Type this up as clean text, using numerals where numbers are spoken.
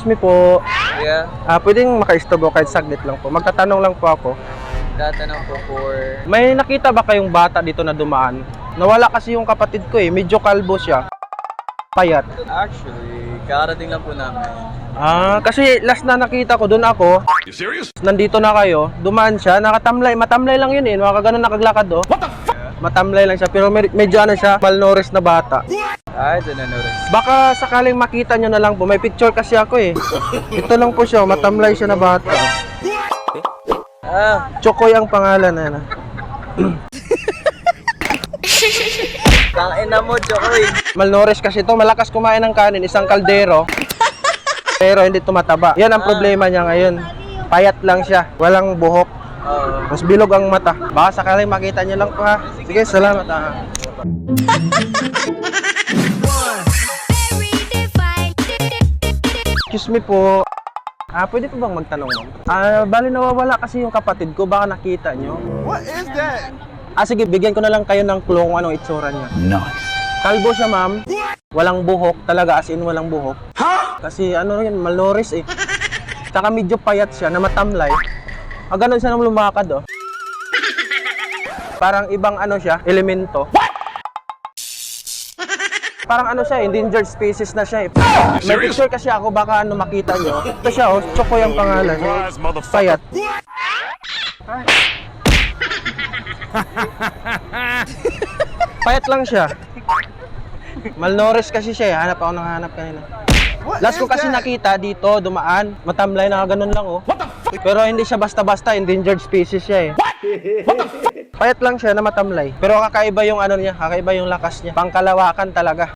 Excuse me po. Yeah, Pwedeng maka-stop o kahit saglit lang po. Magtatanong lang po ako. tatanong po for... May nakita ba kayong bata dito na dumaan? Nawala kasi yung kapatid ko eh. Medyo kalbo siya. Payat. Actually, kakarating lang po namin. Kasi last na nakita ko, doon ako. You serious? Nandito na kayo. Dumaan siya. Nakatamlay. Matamlay lang yun eh. Nakaganon nakaglakad oh. What the fuck? Matamlay lang siya. Pero medyo ano siya, malnourished na bata. Ito na notice. Baka sakaling makita nyo na lang po. May picture kasi ako eh. Ito lang po siya. Matamlay siya na bata. Chokoy ang pangalan na yan. Tangina mo, Chokoy. Malnourished kasi to. Malakas kumain ng kanin. Isang kaldero. Pero hindi tumataba. Yan ang problema niya ngayon. Payat lang siya. Walang buhok. Mas bilog ang mata. Baka sakaling makita nyo lang po ha. Sige, salamat ha. Excuse me po. Pwede po bang magtanong mo? Bali nawawala kasi yung kapatid ko. Baka nakita nyo. What is that? Sige, bigyan ko na lang kayo ng clue kung anong itsura niya. Nice. Kalbo siya, ma'am. Walang buhok. Talaga, as in walang buhok. Kasi ano yun, malnourished eh. Tsaka medyo payat siya na matamlay. Ganun siya nang lumakad oh. Parang ibang ano siya, elemento. Parang ano siya, endangered species na siya eh. May picture kasi ako, baka ano makita nyo. Ito siya oh, Chokoy ang pangalan. Payat. Payat lang siya. Malnourished kasi siya eh. Hanap ako ng hanap kanina. Last ko kasi nakita dito, dumaan. Matamlay na ganun lang oh. Pero hindi siya basta-basta, endangered species siya eh. Payat lang siya na matamlay. Pero kakaiba yung ano niya, kakaiba yung lakas niya. Pangkalawakan talaga.